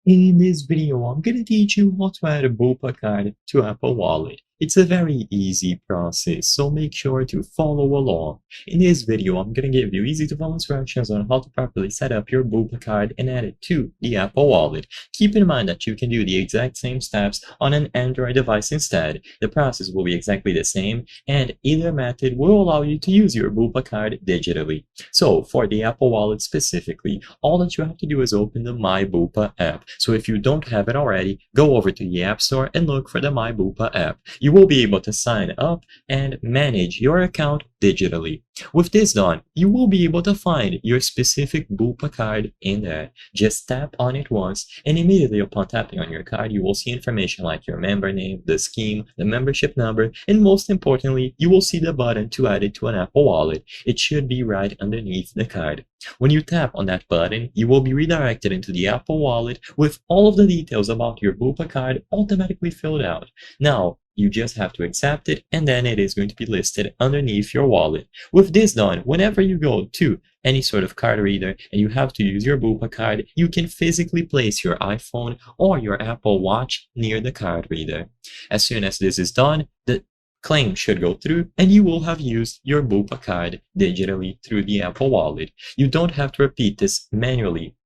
In this video, I'm going to teach you how to add a Bupa card to Apple Wallet. It's a very easy process, so make sure to follow along. In this video, I'm going to give you easy to follow instructions on how to properly set up your Bupa card and add it to the Apple Wallet. Keep in mind that you can do the exact same steps on an Android device instead. The process will be exactly the same, and either method will allow you to use your Bupa card digitally. So, for the Apple Wallet specifically, all that you have to do is open the My Bupa app. So if you don't have it already, go over to the App Store and look for the My Bupa app. You will be able to sign up and manage your account digitally. With this done, you will be able to find your specific Bupa card in there. Just tap on it once, and immediately upon tapping on your card, you will see information like your member name, the scheme, the membership number, and most importantly, you will see the button to add it to an Apple Wallet. It should be right underneath the card. When you tap on that button, you will be redirected into the Apple Wallet with all of the details about your Bupa card automatically filled out. Now, you just have to accept it, and then it is going to be listed underneath your wallet. With this done, whenever you go to any sort of card reader and you have to use your Bupa card, you can physically place your iPhone or your Apple Watch near the card reader. As soon as this is done, the claim should go through and you will have used your Bupa card digitally through the Apple Wallet. You don't have to repeat this manually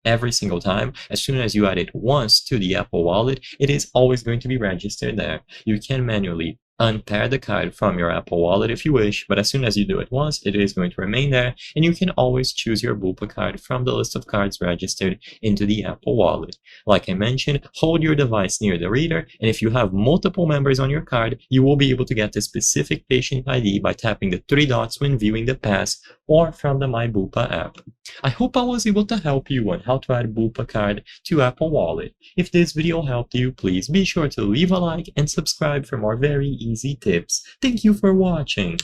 every single time. As soon as you add it once to the Apple Wallet, it is always going to be registered there. You can manually unpair the card from your Apple Wallet if you wish, but as soon as you do it once, it is going to remain there, and you can always choose your Bupa card from the list of cards registered into the Apple Wallet. Like I mentioned, hold your device near the reader, and if you have multiple members on your card, you will be able to get the specific patient ID by tapping the three dots when viewing the pass or from the My Bupa app. I hope I was able to help you on how to add Bupa card to Apple Wallet. If this video helped you, please be sure to leave a like and subscribe for more very easy tips. Thank you for watching.